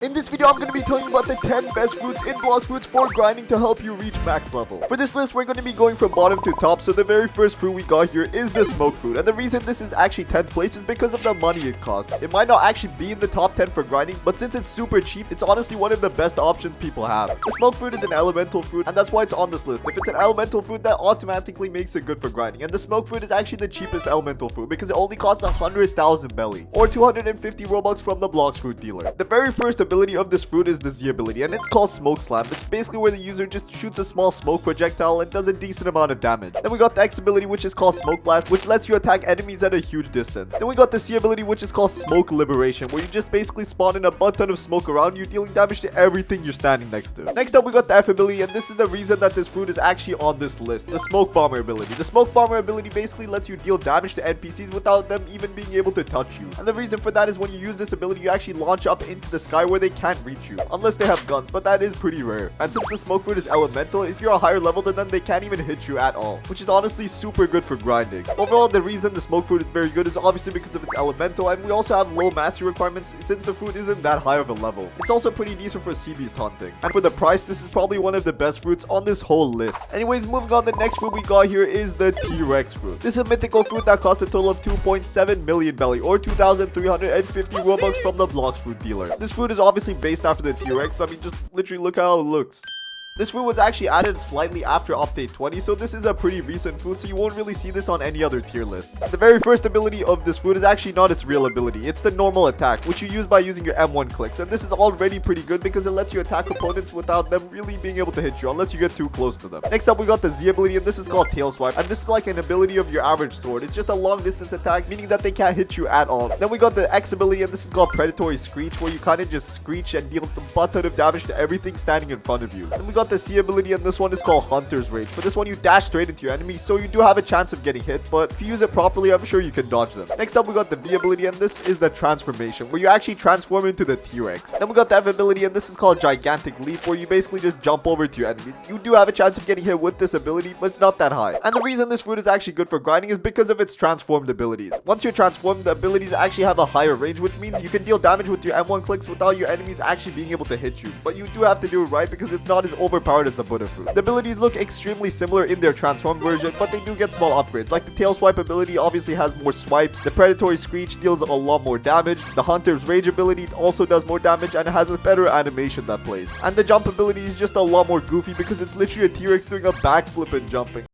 In this video, I'm going to be telling you about the 10 best fruits in Blox Fruits for grinding to help you reach max level. For this list, we're going to be going from bottom to top, so the very first fruit we got here is the smoke fruit. And the reason this is actually 10th place is because of the money it costs. It might not actually be in the top 10 for grinding, but since it's super cheap, it's honestly one of the best options people have. The smoke fruit is an elemental fruit, and that's why it's on this list. If it's an elemental fruit, that automatically makes it good for grinding. And the smoke fruit is actually the cheapest elemental fruit because it only costs 100,000 belly, or 250 Robux from the Blox fruit dealer. The very first ability of this fruit is the Z ability, and it's called Smoke Slam. It's basically where the user just shoots a small smoke projectile and does a decent amount of damage. Then we got the X ability, which is called Smoke Blast, which lets you attack enemies at a huge distance. Then we got the C ability, which is called Smoke Liberation, where you just basically spawn in a butt ton of smoke around you, dealing damage to everything you're standing next to. Next up, we got the F ability, and this is the reason that this fruit is actually on this list, the Smoke Bomber ability. The Smoke Bomber ability basically lets you deal damage to NPCs without them even being able to touch you. And the reason for that is when you use this ability, you actually launch up into the sky where they can't reach you, unless they have guns, but that is pretty rare. And since the smoke fruit is elemental, if you're a higher level than them, they can't even hit you at all, which is honestly super good for grinding. Overall, the reason the smoke fruit is very good is obviously because of its elemental, and we also have low mastery requirements since the fruit isn't that high of a level. It's also pretty decent for sea beast hunting, and for the price, this is probably one of the best fruits on this whole list. Anyways, moving on, the next fruit we got here is the T-Rex fruit. This is a mythical fruit that costs a total of 2.7 million belly, or 2,350 Robux from the Blox fruit dealer. This fruit is obviously based after the T-Rex. I mean, just literally look how it looks. This fruit was actually added slightly after update 20, so this is a pretty recent fruit, so you won't really see this on any other tier list. The very first ability of this fruit is actually not its real ability. It's the normal attack, which you use by using your M1 clicks, and this is already pretty good because it lets you attack opponents without them really being able to hit you unless you get too close to them. Next up, we got the Z ability, and this is called Tail Swipe, and this is like an ability of your average sword. It's just a long distance attack, meaning that they can't hit you at all. Then we got the X ability, and this is called Predatory Screech, where you kind of just screech and deal a butt ton of damage to everything standing in front of you. Then we got the C ability, and this one is called Hunter's Rage. For this one, you dash straight into your enemy, so you do have a chance of getting hit, but if you use it properly, I'm sure you can dodge them. Next up, we got the V ability, and this is the Transformation, where you actually transform into the T-Rex. Then we got the F ability, and this is called Gigantic Leap, where you basically just jump over to your enemy. You do have a chance of getting hit with this ability, but it's not that high. And the reason this fruit is actually good for grinding is because of its transformed abilities. Once you're transformed, the abilities actually have a higher range, which means you can deal damage with your M1 clicks without your enemies actually being able to hit you. But you do have to do it right because it's not as overpowered as the Buddha fruit. The abilities look extremely similar in their transformed version, but they do get small upgrades. Like the Tail Swipe ability obviously has more swipes, the Predatory Screech deals a lot more damage, the Hunter's Rage ability also does more damage and it has a better animation that plays. And the jump ability is just a lot more goofy because it's literally a T-Rex doing a backflip and jumping.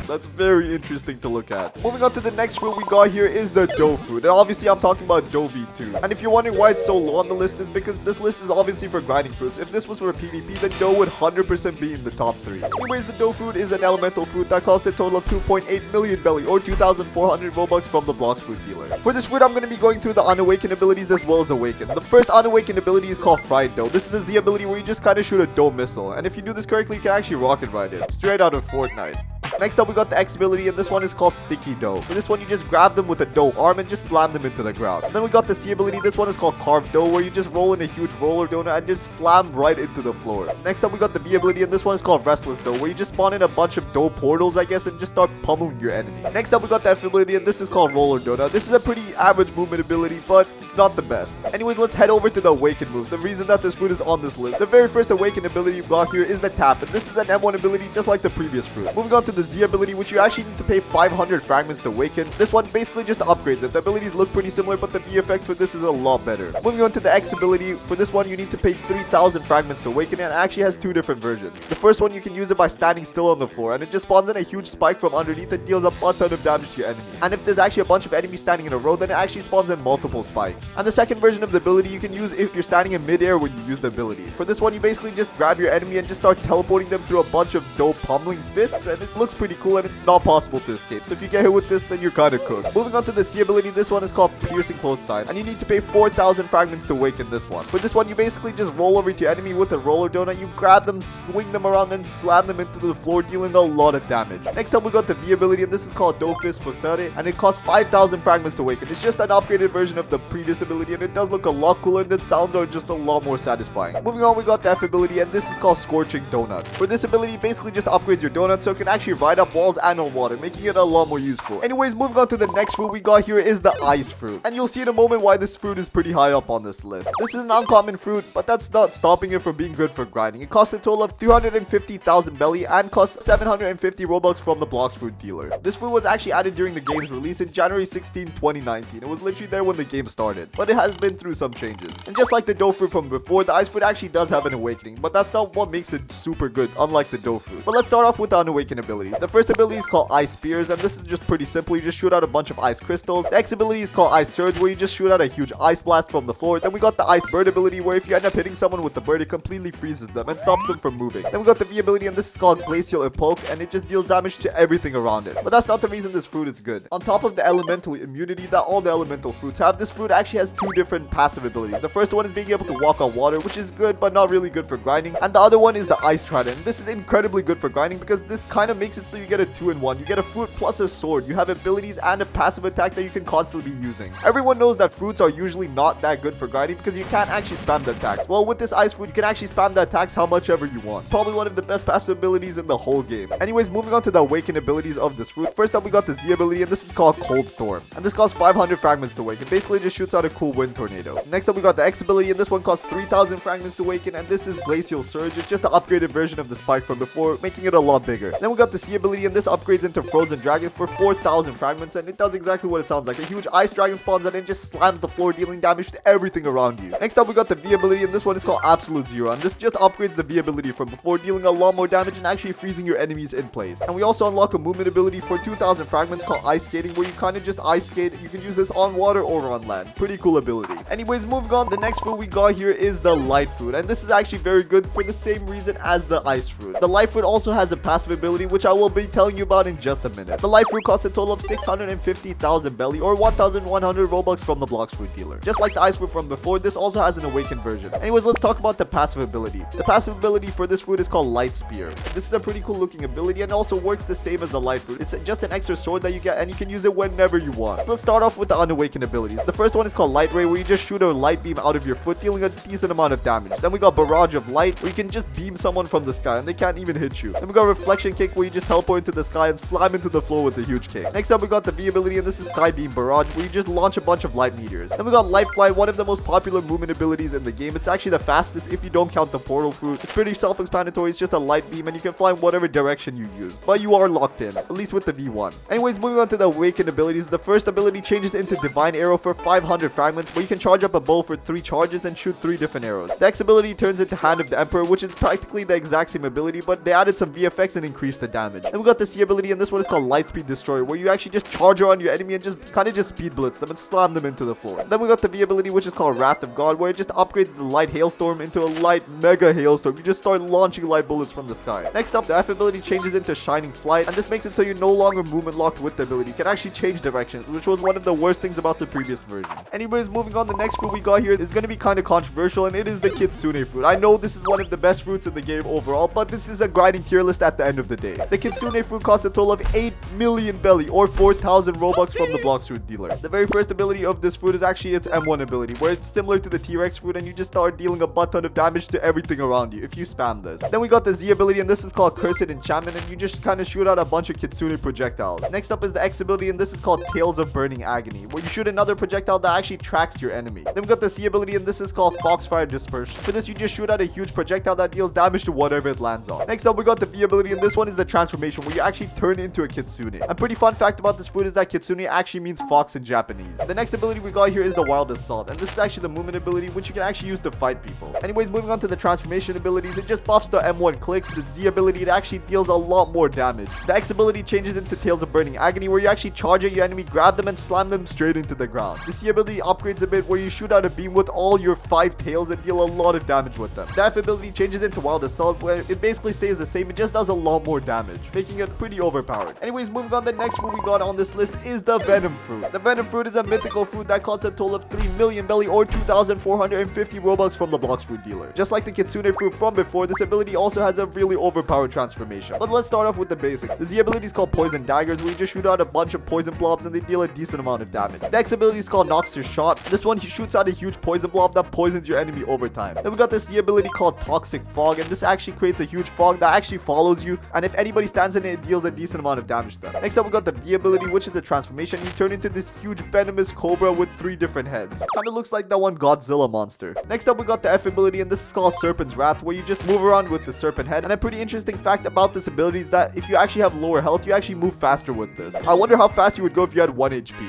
That's very interesting to look at. Moving on to the next fruit we got here is the Dough fruit. And obviously I'm talking about Dough V2. And if you're wondering why it's so low on the list, is because this list is obviously for grinding fruits. If this was for PvP, then Dough would 100% be in the top 3. Anyways, the Dough fruit is an elemental fruit that costs a total of 2.8 million belly, or 2,400 Robux from the Blox fruit dealer. For this fruit, I'm going to be going through the Unawakened abilities as well as Awaken. The first Unawakened ability is called Fried Dough. This is a Z ability where you just kind of shoot a dough missile. And if you do this correctly, you can actually rocket ride it. Straight out of Fortnite. Next up, we got the X ability, and this one is called Sticky Dough. For this one, you just grab them with a dough arm and just slam them into the ground. And then we got the C ability. This one is called Carved Dough, where you just roll in a huge roller donut and just slam right into the floor. Next up, we got the B ability, and this one is called Restless Dough, where you just spawn in a bunch of dough portals, I guess, and just start pummeling your enemy. Next up, we got the F ability, and this is called Roller Donut. This is a pretty average movement ability, but it's not the best. Anyways, let's head over to the Awaken move, the reason that this fruit is on this list. The very first Awaken ability you've got here is the Tap, and this is an M1 ability just like the previous fruit. Moving on to the Z ability, which you actually need to pay 500 fragments to awaken. This one basically just upgrades it. The abilities look pretty similar, but the VFX for this is a lot better. Moving on to the X ability, for this one you need to pay 3,000 fragments to awaken it, and it actually has two different versions. The first one, you can use it by standing still on the floor, and it just spawns in a huge spike from underneath that deals a butt ton of damage to your enemy. And if there's actually a bunch of enemies standing in a row, then it actually spawns in multiple spikes. And the second version of the ability you can use if you're standing in midair when you use the ability. For this one, you basically just grab your enemy and just start teleporting them through a bunch of dough pummeling fists, and it looks pretty cool and it's not possible to escape. So if you get hit with this, then you're kind of cooked. Moving on to the C ability, this one is called Piercing Clothesline, and you need to pay 4,000 fragments to awaken this one. For this one, you basically just roll over to your enemy with a roller donut, you grab them, swing them around, and slam them into the floor, dealing a lot of damage. Next up, we got the V ability, and this is called Dough Fist Fosare, and it costs 5,000 fragments to awaken. It's just an upgraded version of the previous ability, and it does look a lot cooler, and the sounds are just a lot more satisfying. Moving on, we got the F ability, and this is called Scorching Donut. For this ability, basically just upgrades your donut, so it can actually dried up walls and on water, making it a lot more useful. Anyways, moving on to the next fruit we got here is the ice fruit. And you'll see in a moment why this fruit is pretty high up on this list. This is an uncommon fruit, but that's not stopping it from being good for grinding. It costs a total of 350,000 belly and costs 750 Robux from the Blox fruit dealer. This fruit was actually added during the game's release in January 16, 2019. It was literally there when the game started, but it has been through some changes. And just like the dough fruit from before, the ice fruit actually does have an awakening, but that's not what makes it super good, unlike the dough fruit. But let's start off with the unawakened abilities. The first ability is called Ice Spears, and this is just pretty simple. You just shoot out a bunch of ice crystals. The next ability is called Ice Surge, where you just shoot out a huge ice blast from the floor. Then we got the Ice Bird ability, where if you end up hitting someone with the bird, it completely freezes them and stops them from moving. Then we got the V ability, and this is called Glacial Epoch, and it just deals damage to everything around it. But that's not the reason this fruit is good. On top of the elemental immunity that all the elemental fruits have, this fruit actually has two different passive abilities. The first one is being able to walk on water, which is good but not really good for grinding, and the other one is the Ice Trident. This is incredibly good for grinding because this kind of makes it so you get a 2-in-1. You get a fruit plus a sword. You have abilities and a passive attack that you can constantly be using. Everyone knows that fruits are usually not that good for grinding because you can't actually spam the attacks. Well, with this ice fruit, you can actually spam the attacks how much ever you want. Probably one of the best passive abilities in the whole game. Anyways, moving on to the awakened abilities of this fruit. First up, we got the Z ability, and this is called Cold Storm. And this costs 500 fragments to awaken. Basically, just shoots out a cool wind tornado. Next up, we got the X ability, and this one costs 3,000 fragments to awaken, and this is Glacial Surge. It's just an upgraded version of the spike from before, making it a lot bigger. Then we got the C ability, and this upgrades into Frozen Dragon for 4,000 fragments, and it does exactly what it sounds like. A huge ice dragon spawns and it just slams the floor, dealing damage to everything around you. Next up, we got the V ability, and this one is called Absolute Zero, and this just upgrades the V ability from before, dealing a lot more damage and actually freezing your enemies in place. And we also unlock a movement ability for 2,000 fragments called Ice Skating, where you kind of just ice skate. You can use this on water or on land. Pretty cool ability. Anyways, moving on, the next fruit we got here is the Light Fruit, and this is actually very good for the same reason as the Ice Fruit. The Light Fruit also has a passive ability, which I will be telling you about in just a minute. The Light Fruit costs a total of 650,000 belly or 1,100 Robux from the Blox fruit dealer. Just like the Ice Fruit from before, this also has an awakened version. Anyways, let's talk about the passive ability. The passive ability for this fruit is called Light Spear. This is a pretty cool looking ability and also works the same as the Light Fruit. It's just an extra sword that you get and you can use it whenever you want. Let's start off with the unawakened abilities. The first one is called Light Ray, where you just shoot a light beam out of your foot, dealing a decent amount of damage. Then we got Barrage of Light, where you can just beam someone from the sky and they can't even hit you. Then we got Reflection Kick, where you just teleport into the sky and slam into the floor with a huge kick. Next up, we got the V ability, and this is Sky Beam Barrage, where you just launch a bunch of light meteors. Then we got Light Fly, one of the most popular movement abilities in the game. It's actually the fastest if you don't count the portal fruit. It's pretty self-explanatory. It's just a light beam and you can fly in whatever direction you use, but you are locked in, at least with the V1. Anyways, moving on to the awakened abilities. The first ability changes into Divine Arrow for 500 fragments, where you can charge up a bow for 3 charges and shoot 3 different arrows. The next ability turns into Hand of the Emperor, which is practically the exact same ability, but they added some VFX and increased the damage. Then we got the C ability, and this one is called Light Speed Destroyer, where you actually just charge on your enemy and just kind of just speed blitz them and slam them into the floor. Then we got the V ability, which is called Wrath of God, where it just upgrades the Light Hailstorm into a Light Mega Hailstorm. You just start launching light bullets from the sky. Next up, the F ability changes into Shining Flight, and this makes it so you're no longer movement locked with the ability. You can actually change directions, which was one of the worst things about the previous version. Anyways, moving on, the next fruit we got here is going to be kind of controversial, and it is the Kitsune fruit. I know this is one of the best fruits in the game overall, but this is a grinding tier list at the end of the day. The Kitsune fruit costs a total of 8 million belly or 4,000 Robux from the Blox fruit dealer. The very first ability of this fruit is actually its M1 ability, where it's similar to the T-Rex fruit and you just start dealing a butt ton of damage to everything around you if you spam this. Then we got the Z ability, and this is called Cursed Enchantment, and you just kind of shoot out a bunch of Kitsune projectiles. Next up is the X ability, and this is called Tales of Burning Agony, where you shoot another projectile that actually tracks your enemy. Then we got the C ability, and this is called Foxfire Dispersion. For this, you just shoot out a huge projectile that deals damage to whatever it lands on. Next up, we got the V ability, and this one is the transformation, where you actually turn into a Kitsune. A pretty fun fact about this fruit is that Kitsune actually means fox in Japanese. The next ability we got here is the Wild Assault, and this is actually the movement ability, which you can actually use to fight people. Anyways, moving on to the transformation abilities, it just buffs the M1 clicks. The Z ability, it actually deals a lot more damage. The X ability changes into Tales of Burning Agony, where you actually charge at your enemy, grab them, and slam them straight into the ground. The C ability upgrades a bit, where you shoot out a beam with all your 5 tails and deal a lot of damage with them. The F ability changes into Wild Assault, where it basically stays the same. It just does a lot more damage, making it pretty overpowered. Anyways, moving on, the next fruit we got on this list is the Venom fruit. The Venom fruit is a mythical fruit that costs a total of 3 million belly or 2,450 Robux from the Blox fruit dealer. Just like the Kitsune fruit from before, this ability also has a really overpowered transformation. But let's start off with the basics. The Z ability is called Poison Daggers, where you just shoot out a bunch of poison blobs and they deal a decent amount of damage. The X ability is called Noxer Shot. This one, he shoots out a huge poison blob that poisons your enemy over time. Then we got the C ability called Toxic Fog, and this actually creates a huge fog that actually follows you, and if anybody stands in it, it deals a decent amount of damage to them. Next up, we got the V ability, which is the transformation. You turn into this huge venomous cobra with 3 different heads. Kinda looks like that one Godzilla monster. Next up, we got the F ability, and this is called Serpent's Wrath, where you just move around with the serpent head. And a pretty interesting fact about this ability is that if you actually have lower health, you actually move faster with this. I wonder how fast you would go if you had 1 HP.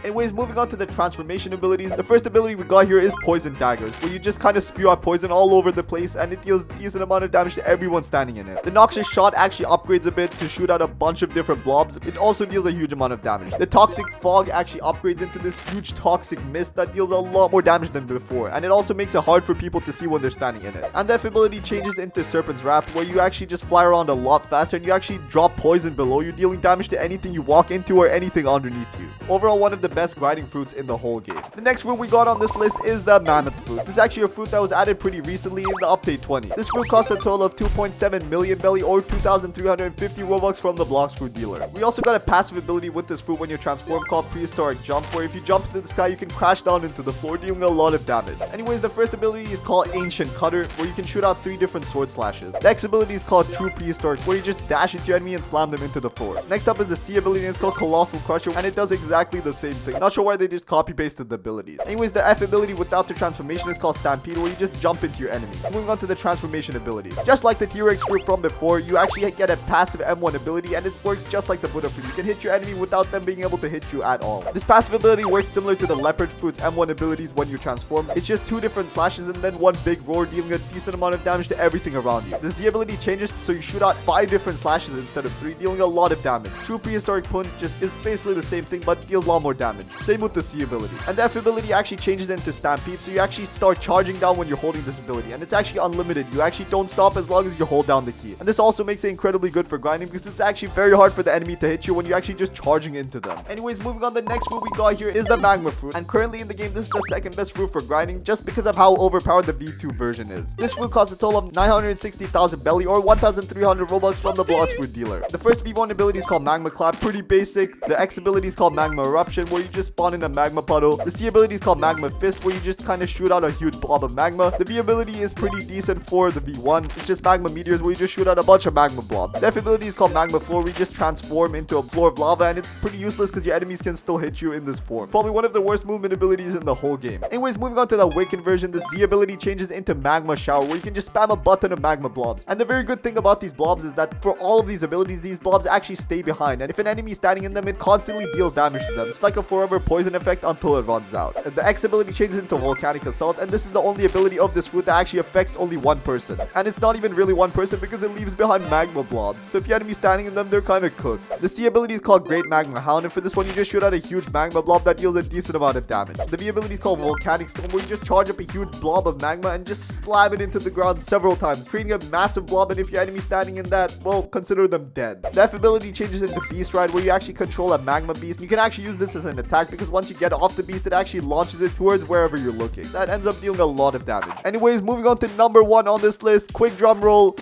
Anyways, moving on to the transformation abilities. The first ability we got here is Poison Daggers, where you just kind of spew out poison all over the place, and it deals a decent amount of damage to everyone standing in it. The Noxious Shot actually upgrades a bit to shoot out a bunch of different blobs. It also deals a huge amount of damage. The Toxic Fog actually upgrades into this huge toxic mist that deals a lot more damage than before, and it also makes it hard for people to see when they're standing in it. And the F ability changes into Serpent's Wrath, where you actually just fly around a lot faster, and you actually drop poison below you, dealing damage to anything you walk into or anything underneath you. Overall, one of the best grinding fruits in the whole game. The next fruit we got on this list is the Mammoth fruit. This is actually a fruit that was added pretty recently in the update 20. This fruit costs a total of 2.7 million belly or 2,350 Robux from the Blox fruit dealer. We also got a passive ability with this fruit when you transform called Prehistoric Jump, where if you jump into the sky, you can crash down into the floor, dealing a lot of damage. Anyways, the first ability is called Ancient Cutter, where you can shoot out 3 different sword slashes. The X ability is called True Prehistoric, where you just dash into your enemy and slam them into the floor. Next up is the C ability, and it's called Colossal Crusher, and it does exactly the same thing. Not sure why they just copy pasted the abilities. Anyways, the F ability without the transformation is called Stampede, where you just jump into your enemy. Moving on to the transformation ability. Just like the T-Rex fruit from before, you actually get a passive M1 ability, and it works just like the Buddha fruit. You can hit your enemy without them being able to hit you at all. This passive ability works similar to the Leopard fruit's M1 abilities when you transform. It's just 2 different slashes and then 1 big roar, dealing a decent amount of damage to everything around you. The Z ability changes so you shoot out 5 different slashes instead of 3, dealing a lot of damage. True Prehistoric Punch just is basically the same thing but deals a lot more damage. Same with the C ability. And the F ability actually changes into Stampede, so you actually start charging down when you're holding this ability, and it's actually unlimited. You actually don't stop as long as you hold down the key. And this also makes it incredibly good for grinding, because it's actually very hard for the enemy to hit you when you're actually just charging into them. Anyways, moving on, the next fruit we got here is the Magma fruit, and currently in the game this is the second best fruit for grinding, just because of how overpowered the V2 version is. This fruit costs a total of 960,000 belly or 1,300 Robux from the Blox fruit dealer. The first V1 ability is called Magma Clap, pretty basic. The X ability is called Magma Eruption, where you just spawn in a magma puddle. The C ability is called Magma Fist, where you just kind of shoot out a huge blob of magma. The V ability is pretty decent for the V1. It's just Magma Meteors, where you just shoot out a bunch of magma blobs. The F ability is called Magma Floor, where you just transform into a floor of lava, and it's pretty useless because your enemies can still hit you in this form. Probably one of the worst movement abilities in the whole game. Anyways, moving on to the Awakened version, the Z ability changes into Magma Shower, where you can just spam a button of magma blobs. And the very good thing about these blobs is that for all of these abilities, these blobs actually stay behind, and if an enemy is standing in them, it constantly deals damage to them. It's like a forever poison effect until it runs out. And the X ability changes into Volcanic Assault, and this is the only ability of this fruit that actually affects only 1 person. And it's not even really 1 person because it leaves behind magma blobs. So if your enemy standing in them, they're kind of cooked. The C ability is called Great Magma Hound, and for this one, you just shoot out a huge magma blob that deals a decent amount of damage. The V ability is called Volcanic Storm, where you just charge up a huge blob of magma and just slam it into the ground several times, creating a massive blob, and if your enemy standing in that, well, consider them dead. The F ability changes into Beast Ride, where you actually control a magma beast. You can actually use this as an attack because once you get off the beast, it actually launches it towards wherever you're looking. That ends up dealing a lot of damage. Anyways, moving on to number 1 on this list. Quick drum roll.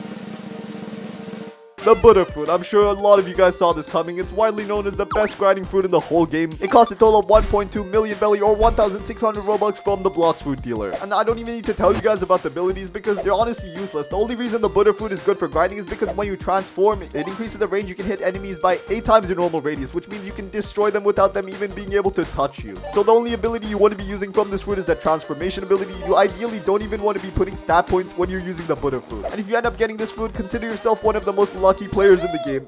The Buddha fruit. I'm sure a lot of you guys saw this coming. It's widely known as the best grinding fruit in the whole game. It costs a total of 1.2 million belly or 1,600 Robux from the Blox fruit dealer. And I don't even need to tell you guys about the abilities because they're honestly useless. The only reason the Buddha fruit is good for grinding is because when you transform, it increases the range you can hit enemies by 8 times your normal radius, which means you can destroy them without them even being able to touch you. So the only ability you want to be using from this fruit is the transformation ability. You ideally don't even want to be putting stat points when you're using the Buddha fruit. And if you end up getting this fruit, consider yourself one of the most lucky players in the game.